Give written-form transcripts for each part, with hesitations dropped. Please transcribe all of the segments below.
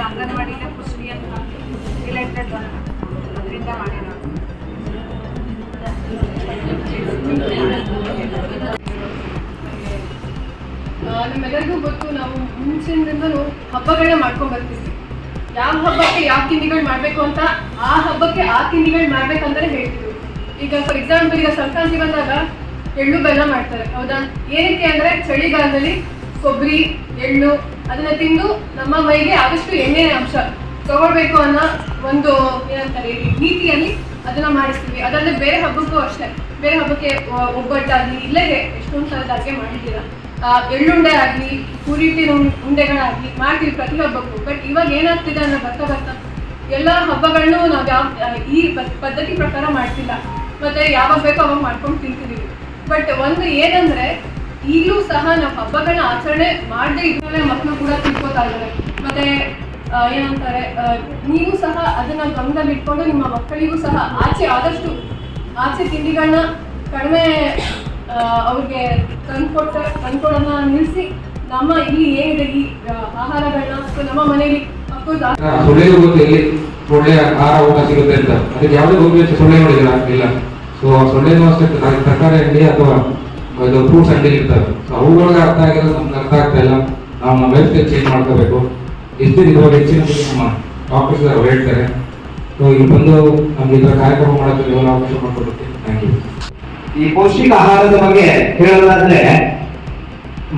ಅಂಗನವಾಡಿನ ಪುಷ್ಟಿ ಅಂತ ರಿಲೇಟೆಡ್ ಅದರಿಂದ ಮಾಡಿರೋದು. ನಮ್ಮೆಲ್ಲರಿಗೂ ಗೊತ್ತು, ನಾವು ಮುಂಚಿನಿಂದಲೂ ಹಬ್ಬಗಳನ್ನ ಮಾಡ್ಕೊಂಡು ಬರ್ತೀವಿ. ಯಾವ ಹಬ್ಬಕ್ಕೆ ಯಾವ ತಿಂಡಿಗಳು ಮಾಡಬೇಕು ಅಂತ ಆ ಹಬ್ಬಕ್ಕೆ ಆ ತಿಂಡಿಗಳು ಮಾಡ್ಬೇಕಂದ್ರೆ ಹೇಳ್ತೀವಿ. ಈಗ ಫಾರ್ ಎಕ್ಸಾಂಪಲ್ ಈಗ ಸಂಕ್ರಾಂತಿ ಬಂದಾಗ ಎಳ್ಳು ಬೆಲ್ಲ ಮಾಡ್ತಾರೆ, ಹೌದಾ? ಏನಕ್ಕೆ ಅಂದರೆ ಚಳಿಗಾಲದಲ್ಲಿ ಕೊಬ್ಬರಿ ಎಳ್ಳು ಅದನ್ನ ತಿಂದು ನಮ್ಮ ಮೈಗೆ ಆದಷ್ಟು ಎಣ್ಣೆ ಅಂಶ ತಗೊಳ್ಬೇಕು ಅನ್ನೋ ಒಂದು ಏನಂತಾರೆ ನೀತಿಯಲ್ಲಿ ಅದನ್ನ ಮಾಡಿಸ್ತೀವಿ. ಅದಲ್ಲದೆ ಬೇರೆ ಹಬ್ಬಕ್ಕೂ ಅಷ್ಟೇ, ಬೇರೆ ಹಬ್ಬಕ್ಕೆ ಒಬ್ಬಟ್ಟಾಗಲಿ ಇಲ್ಲೇ ಎಷ್ಟೊಂದು ಥರದ ಅಡುಗೆ ಮಾಡಿದ್ದೀರಾ, ಎಳ್ಳುಂಡೆ ಆಗಲಿ ಹುರಿಟ್ಟಿನ ಉಂಡೆಗಳಾಗಲಿ ಮಾಡ್ತೀವಿ ಪ್ರತಿ ಹಬ್ಬಕ್ಕೂ. ಬಟ್ ಇವಾಗ ಏನಾಗ್ತಿದೆ ಅನ್ನೋ ಬರ್ತಾ ಎಲ್ಲ ಹಬ್ಬಗಳನ್ನೂ ನಾವು ಈ ಪದ್ಧತಿ ಪ್ರಕಾರ ಮಾಡ್ತಿಲ್ಲ, ಮತ್ತೆ ಯಾವಾಗ ಬೇಕೋ ಅವಾಗ ಮಾಡ್ಕೊಂಡು ತಿಂತಿದ್ದೀವಿ. ಬಟ್ ಒಂದು ಏನಂದ್ರೆ ಈಗಲೂ ಸಹ ನಾವು ಹಬ್ಬಗಳನ್ನ ಆಚರಣೆ ಮಾಡದೇ ಇದ್ಮೇಲೆ ಮಕ್ಕಳು ಕೂಡ ತಿಳ್ಕೊತಾ ಇದ್ದಾರೆ. ಮತ್ತೆ ಏನಂತಾರೆ, ನೀವು ಸಹ ಅದನ್ನ ಗಮನದಲ್ಲಿ ಇಟ್ಕೊಂಡು ನಿಮ್ಮ ಮಕ್ಕಳಿಗೂ ಸಹ ಆದಷ್ಟು ಆಚೆ ತಿಂಡಿಗಳನ್ನ ಕಡಿಮೆ ಅವ್ರಿಗೆ ತಂದ್ಕೊಡೋದನ್ನ ನಿಲ್ಲಿಸಿ ನಮ್ಮ ಇಲ್ಲಿ ಏನಿದೆ ಈ ಆಹಾರಗಳನ್ನ ನಮ್ಮ ಮನೆಯಲ್ಲಿ ಒಳ್ಳೆ ಆಹಾರ ಊಟ ಸಿಗುತ್ತೆ ಅಂತ ಅದಕ್ಕೆ ಯಾವುದೇ ಹೋಗಿ ಸೊಳ್ಳೆ ನೋಡಿದಿಲ್ಲ ಇಲ್ಲ. ಸೊ ಸೊಳ್ಳೆನೂ ಅಷ್ಟೇ ತರಕಾರಿ ಅಂಗಡಿ ಅಥವಾ ಇದು ಫ್ರೂಟ್ಸ್ ಅಂಗಡಿ ಇರ್ತವೆ. ಸೊ ಅವುಗಳಿಗೆ ಅರ್ಥ ಆಗಿರೋದು ನಮ್ಗೆ ಅರ್ಥ ಆಗ್ತಾ ಇಲ್ಲ. ನಾವು ನಮ್ಮ ಲೈಫ್ ಸ್ಟೈಲ್ ಚೇಂಜ್ ಮಾಡ್ಕೋಬೇಕು. ಎಷ್ಟು ಇವಾಗ ಹೆಚ್ಚಿನ ನಮ್ಮ ಡಾಕ್ಟರ್ಸ್ ಹೇಳ್ತಾರೆ. ಸೊ ಇಲ್ಲಿ ಬಂದು ನಮ್ಗೆ ಈ ಥರ ಕಾರ್ಯಕ್ರಮ ಮಾಡೋಕ್ಕೆ ನೀವು ಅವಕಾಶ ಮಾಡ್ಕೊಡುತ್ತೆ. Thank you. ಈ ಪೌಷ್ಟಿಕ ಆಹಾರದ ಬಗ್ಗೆ ಹೇಳೋದಾದ್ರೆ,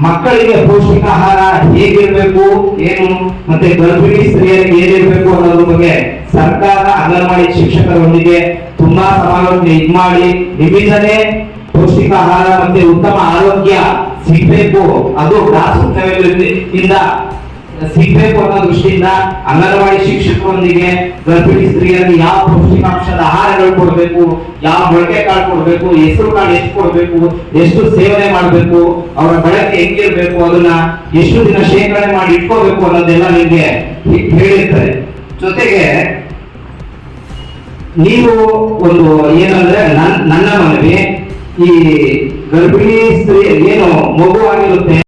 ಮಕ್ಕಳಿಗೆ ಪೌಷ್ಟಿಕ ಆಹಾರ ಹೇಗಿರ್ಬೇಕು ಏನು ಮತ್ತೆ ಗರ್ಭಿಣಿ ಸ್ತ್ರೀಯರಿಗೆ ಏನಿರ್ಬೇಕು ಅನ್ನೋದ್ರ ಬಗ್ಗೆ ಸರ್ಕಾರ ಅಂಗನವಾಡಿ ಶಿಕ್ಷಕರೊಂದಿಗೆ ತುಂಬಾ ಸಮಾಲೋಚನೆ ಮಾಡಿ ನಿಮ್ಮಿಂದಲೇ ಪೌಷ್ಟಿಕ ಆಹಾರ ಮತ್ತೆ ಉತ್ತಮ ಆರೋಗ್ಯ ಸಿಗ್ಬೇಕು, ಅದು ಗ್ರಾಸ್ ಲೆವೆಲ್ ಇಂದ ಸಿಗ್ಬೇಕು ಅನ್ನೋ ದೃಷ್ಟಿಯಿಂದ ಅಂಗನವಾಡಿ ಶಿಕ್ಷಕರೊಂದಿಗೆ ಗರ್ಭಿಣಿ ಸ್ತ್ರೀಯರಿಗೆ ಯಾವ ಪೌಷ್ಟಿಕಾಂಶದ ಆಹಾರಗಳು ಕೊಡಬೇಕು, ಯಾವ ಮೊಳಕೆ ಕಾಳು ಕೊಡಬೇಕು, ಹೆಸರು ಕಾಳು ಎಷ್ಟು ಕೊಡಬೇಕು, ಎಷ್ಟು ಸೇವನೆ ಮಾಡಬೇಕು, ಅವರ ಬಳಕೆ ಹೆಂಗಿರ್ಬೇಕು, ಅದನ್ನ ಎಷ್ಟು ದಿನ ಶೇಖರಣೆ ಮಾಡಿ ಇಟ್ಕೋಬೇಕು ಅನ್ನೋದೆಲ್ಲ ನಿಮ್ಗೆ ಹೇಳಿರ್ತಾರೆ. ಜೊತೆಗೆ ನೀವು ಒಂದು ಏನಂದ್ರೆ ನನ್ನ ಮನವಿ, ಈ ಗರ್ಭಿಣಿ ಸ್ತ್ರೀ ಏನು ಮಗು ಆಗಿರುತ್ತೆ